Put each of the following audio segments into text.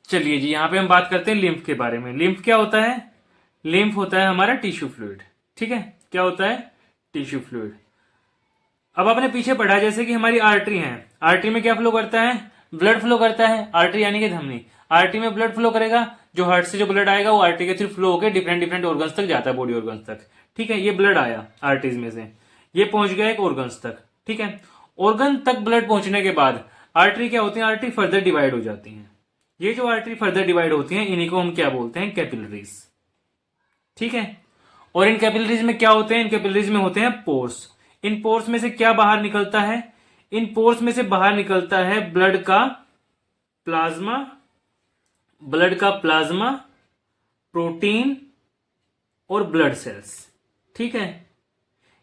चलिए जी, यहाँ पे हम बात करते हैं लिम्फ के बारे में। लिम्फ क्या होता है? लिम्फ होता है हमारा टिश्यू फ्लूइड। ठीक है, क्या होता है? Tissue fluid. अब आपने पीछे पढ़ा जैसे कि हमारी आर्टरी है, आर्टरी में क्या फ्लो करता है? ब्लड फ्लो करता है। आर्टरी यानी कि धमनी, आर्टरी में ब्लड फ्लो करेगा, जो हार्ट से जो ब्लड आएगा वो आर्टरी के थ्रू फ्लो होकर डिफरेंट डिफरेंट ऑर्गन्स तक जाता है, बॉडी ऑर्गन्स तक। ठीक है, ये ब्लड आया आर्टरीज में से, ये पहुंच गया एक ऑर्गन्स तक। ठीक है, ऑर्गन तक ब्लड पहुंचने के बाद आर्टरी क्या होती है? आर्टरी फर्दर डिवाइड हो जाती है। ये जो आर्टरी फर्दर डिवाइड होती है इन्हीं को हम क्या बोलते हैं? कैपिलरीज। ठीक है, और इन कैपिलरीज में क्या होते हैं? इन कैपिलरीज में होते हैं पोर्स। इन पोर्स में से क्या बाहर निकलता है? इन पोर्स में से बाहर निकलता है ब्लड का प्लाज्मा, ब्लड का प्लाज्मा, प्रोटीन और ब्लड सेल्स। ठीक है,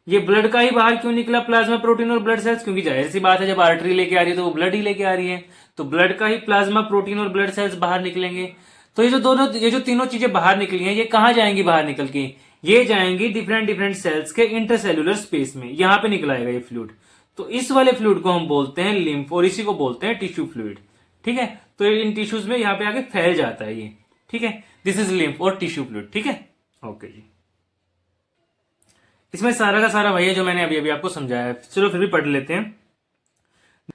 ये ब्लड का ही बाहर क्यों निकला प्लाज्मा, प्रोटीन और ब्लड सेल्स? क्योंकि जाहिर सी बात है जब आर्टरी लेके आ रही है तो वो ब्लड ही लेके आ रही है, तो ब्लड का ही प्लाज्मा, प्रोटीन और ब्लड सेल्स बाहर निकलेंगे। तो ये जो तीनों चीजें बाहर निकली हैं ये कहां जाएंगी बाहर निकल के? ये जाएंगी डिफरेंट डिफरेंट सेल्स के इंटरसेल्यूलर स्पेस में, यहां पे निकलाएगा ये फ्लूइड। तो इस वाले फ्लूइड को हम बोलते हैं लिम्फ और इसी को बोलते हैं टिश्यू फ्लूइड। ठीक है, तो इन टिश्यूज में यहां पे आके फैल जाता है ये। ठीक है, दिस इज लिम्फ और टिश्यू फ्लूइड। ठीक है, ओके जी। इसमें सारा का सारा वही है जो मैंने अभी अभी आपको समझाया है, चलो फिर भी पढ़ लेते हैं।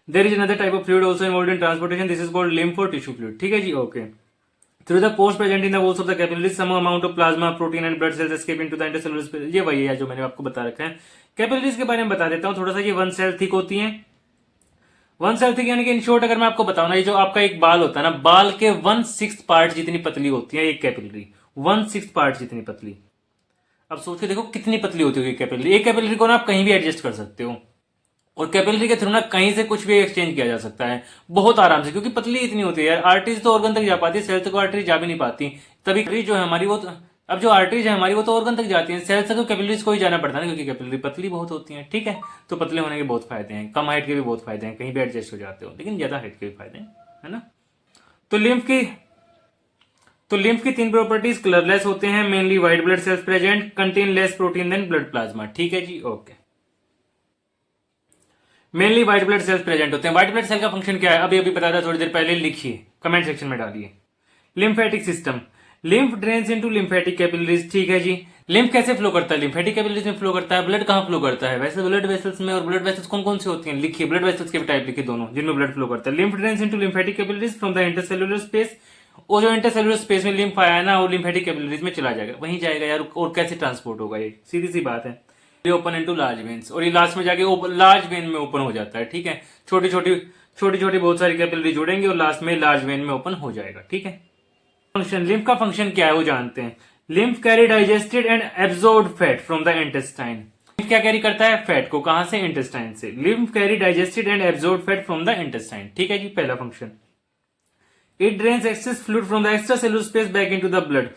There is another type of fluid also involved in transportation, this is called lymph और टिश्यू फ्लूइड। ठीक है जी, okay. Through the pores present in the walls of the capillaries some amount of plasma, protein and blood cells escape into the intercellular space. ये वही है जो मैंने आपको बता रखा है। कैपिलरीज के बारे में बता देता हूं थोड़ा सा। ये वन सेल थिक होती है। वन सेल थिक यानी कि इन शॉर्ट अगर मैं आपको बताऊं ना, ये जो आपका एक बाल होता है ना, बाल के 1/6 पार्ट जितनी पतली होती है एक कैपिलरी, 1/6 पार्ट जितनी पतली। अब सोच के देखो कितनी पतली होती होगी कैपिलरी। एक कैपिलरी को ना आप कहीं भी एडजस्ट कर सकते हो, और कैपिलरी के थ्रू ना कहीं से कुछ भी एक्सचेंज किया जा सकता है बहुत आराम से, क्योंकि पतली इतनी होती है यार। आर्टरीज तो ऑर्गन तक जा पाती है, सेल तक आर्टरी जा भी नहीं पाती। तभी कैपिलरी जो है हमारी वो अब जो आर्टरीज है हमारी वो तो ऑर्गन तक जाती है, सेल तक तो कैपिलरीज को ही जाना पड़ता है ना, क्योंकि कैपिलरी पतली बहुत होती है। ठीक है, तो पतले होने के बहुत फायदे हैं, कम हाइट के भी बहुत फायदे हैं, कहीं भी एडजस्ट हो जाते हो, लेकिन ज्यादा हाइट के भी फायदे हैं, है ना। तो लिम्फ की तीन प्रॉपर्टीज, कलरलेस होते हैं, mainly white blood cells present, contain less protein than blood plasma. ठीक है जी, okay. Mainly white blood cells present होते हैं। व्हाइट ब्लड सेल का फंक्शन क्या है अभी अभी बताया था थोड़ी देर पहले, लिखिए कमेंट सेक्शन में डालिए। Lymphatic system, lymph drains into lymphatic capillaries. ठीक है जी, लिम्फ कैसे फ्लो करता है? लिम्फेटिक कैपिलरीज में फ्लो करता है। ब्लड कहां फ्लो करता है? वैसे ब्लड वेसल्स में। और ब्लड वेसल्स कौन कौन से होती हैं? लिखिए, ब्लड वेसल्स के टाइप लिखिए दोनों जिनमें ब्लड फ्लो करता है। Lymph drains into lymphatic capillaries from the intercellular space. वो जो इंटरसेल्युलर स्पेस में लिम्फ आया ना, वो लिम्फेटिक कैपिलरीज में चला जाएगा, वहीं जाएगा यार। और कैसे ट्रांसपोर्ट होगा? ये सीधी सी बात है। ओपन इनटू लार्ज वेन्स, और ये लास्ट में जाके लार्ज वेन में ओपन हो जाता है। ठीक है, छोटी छोटी बहुत सारी कैपिलरी जुड़ेंगे और लास्ट में लार्ज वेन में ओपन हो जाएगा। ठीक है, फंक्शन, लिम्फ का फंक्शन क्या है वो जानते हैं। Lymph carry digested and absorbed fat from the intestine. Lymph क्या कैरी करता है? फैट को। कहां से? इंटेस्टाइन से। Lymph carry digested and absorbed fat from the intestine. ठीक है जी, पहला function. It drains access fluid from the extra cellular space back into the blood.